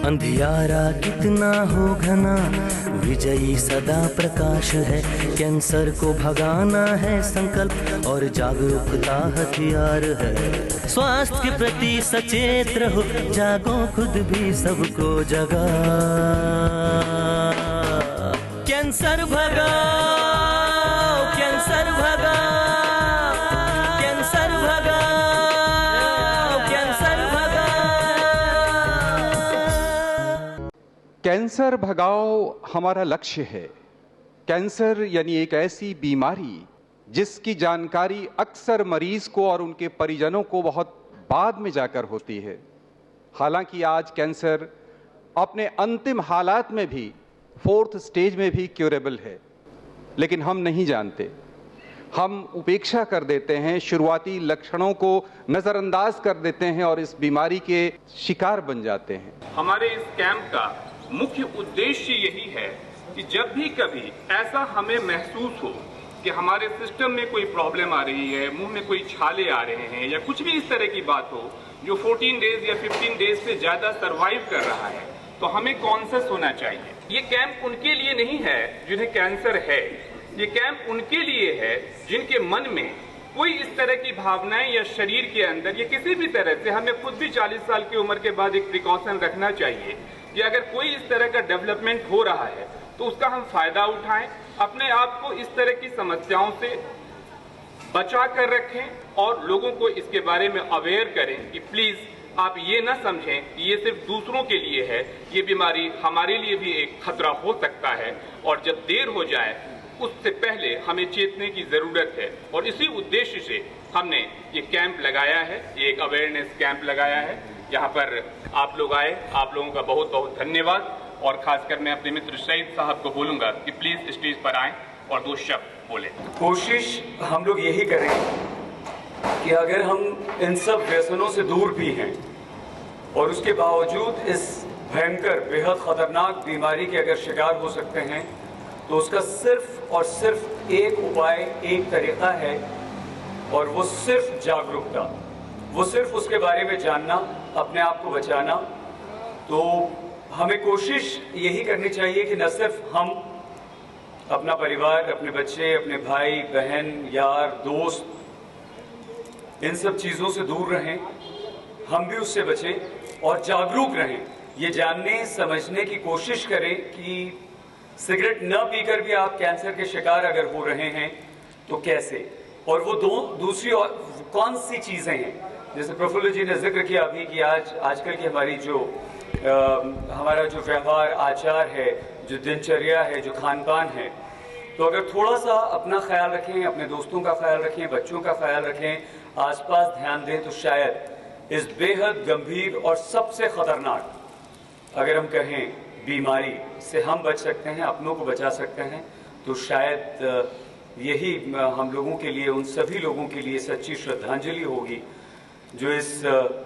अंधियारा कितना हो घना, विजयी सदा प्रकाश है। कैंसर को भगाना है संकल्प और जागरूकता हथियार है। स्वास्थ्य के प्रति सचेत रहो, जागो खुद भी सबको जगा। कैंसर भगाओ, कैंसर भगाओ, कैंसर भगाओ, कैंसर भगाओ। कैंसर भगाओ हमारा लक्ष्य है। कैंसर यानी एक ऐसी बीमारी जिसकी जानकारी अक्सर मरीज को और उनके परिजनों को बहुत बाद में जाकर होती है। हालांकि आज कैंसर अपने अंतिम हालात में भी, 4th स्टेज में भी क्यूरेबल है, लेकिन हम नहीं जानते। हम उपेक्षा कर देते हैं, शुरुआती लक्षणों को नजरअंदाज कर देते हैं और इस बीमारी के शिकार बन जाते हैं। हमारे इस कैंप का मुख्य उद्देश्य यही है कि जब भी कभी ऐसा हमें महसूस हो कि हमारे सिस्टम में कोई प्रॉब्लम आ रही है, मुंह में कोई छाले आ रहे हैं या कुछ भी इस तरह की बात हो जो 14 डेज या 15 डेज से ज्यादा सरवाइव कर रहा है, तो हमें कॉन्शियस होना चाहिए। ये कैंप उनके लिए नहीं है जिन्हें कैंसर है, ये कैंप उनके लिए है जिनके मन में कोई इस तरह की भावनाएं या शरीर के अंदर या किसी भी तरह से, हमें खुद भी 40 साल की उम्र के बाद एक प्रिकॉशन रखना चाहिए कि अगर कोई इस तरह का डेवलपमेंट हो रहा है तो उसका हम फायदा उठाएं, अपने आप को इस तरह की समस्याओं से बचा कर रखें और लोगों को इसके बारे में अवेयर करें कि प्लीज आप ये ना समझें कि ये सिर्फ दूसरों के लिए है, ये बीमारी हमारे लिए भी एक खतरा हो सकता है और जब देर हो जाए उससे पहले हमें चेतने की जरूरत है। और इसी उद्देश्य से हमने ये कैंप लगाया है, ये एक अवेयरनेस कैंप लगाया है। यहाँ पर आप लोग आए, आप लोगों का बहुत बहुत धन्यवाद। और खासकर मैं अपने मित्र शहीद साहब को बोलूंगा कि प्लीज स्टेज पर आएं और 2 शब्द बोले। कोशिश हम लोग यही करें कि अगर हम इन सब व्यसनों से दूर भी हैं और उसके बावजूद इस भयंकर बेहद खतरनाक बीमारी के अगर शिकार हो सकते हैं, तो उसका सिर्फ और सिर्फ एक उपाय, एक तरीका है और वो सिर्फ जागरूकता, वो सिर्फ उसके बारे में जानना, अपने आप को बचाना। तो हमें कोशिश यही करनी चाहिए कि न सिर्फ हम, अपना परिवार, अपने बच्चे, अपने भाई बहन, यार दोस्त, इन सब चीज़ों से दूर रहें, हम भी उससे बचें और जागरूक रहें। ये जानने समझने की कोशिश करें कि सिगरेट न पीकर भी आप कैंसर के शिकार अगर हो रहे हैं तो कैसे, और वो दूसरी और कौन सी चीज़ें हैं। जैसे प्रफुल्ल जी ने जिक्र किया अभी कि आजकल की हमारी जो हमारा जो व्यवहार आचार है, जो दिनचर्या है, जो खान पान है, तो अगर थोड़ा सा अपना ख्याल रखें, अपने दोस्तों का ख्याल रखें, बच्चों का ख्याल रखें, आसपास ध्यान दें, तो शायद इस बेहद गंभीर और सबसे खतरनाक, अगर हम कहें, बीमारी से हम बच सकते हैं, अपनों को बचा सकते हैं। तो शायद यही हम लोगों के लिए, उन सभी लोगों के लिए सच्ची श्रद्धांजलि होगी जो इस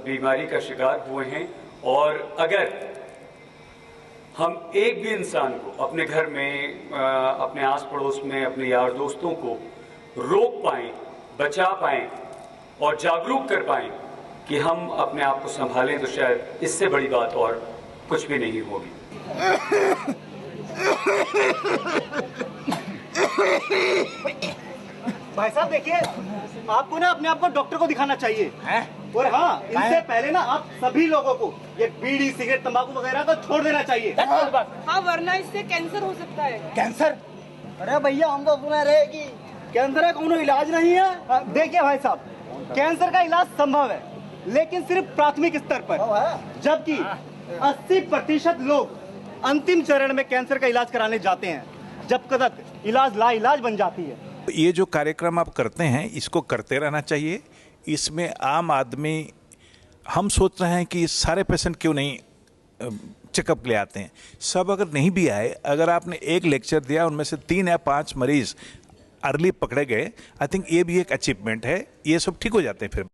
बीमारी का शिकार हुए हैं। और अगर हम एक भी इंसान को अपने घर में, अपने आस पड़ोस में, अपने यार दोस्तों को रोक पाएं, बचा पाएं और जागरूक कर पाएं कि हम अपने आप को संभालें, तो शायद इससे बड़ी बात और कुछ भी नहीं होगी। भाई साहब देखिए, आपको ना अपने आप को डॉक्टर को दिखाना चाहिए है? और हाँ, इनसे पहले ना आप सभी लोगों को ये बीड़ी, सिगरेट, तंबाकू वगैरह को छोड़ देना चाहिए। हाँ, वरना इससे कैंसर हो सकता है। कैंसर? अरे भैया, हमको सुना रहे कि कैंसर का कोनो इलाज नहीं है। देखिए भाई साहब, कैंसर का इलाज संभव है, लेकिन सिर्फ प्राथमिक स्तर पर, जबकि 80% लोग अंतिम चरण में कैंसर का इलाज कराने जाते हैं, जब तक इलाज लाइलाज बन जाती है। ये जो कार्यक्रम आप करते हैं, इसको करते रहना चाहिए। इसमें आम आदमी, हम सोच रहे हैं कि सारे पेशेंट क्यों नहीं चेकअप के लिए आते हैं। सब अगर नहीं भी आए, अगर आपने एक लेक्चर दिया, उनमें से 3 या 5 मरीज अर्ली पकड़े गए, आई थिंक ये भी एक अचीवमेंट है। ये सब ठीक हो जाते हैं फिर।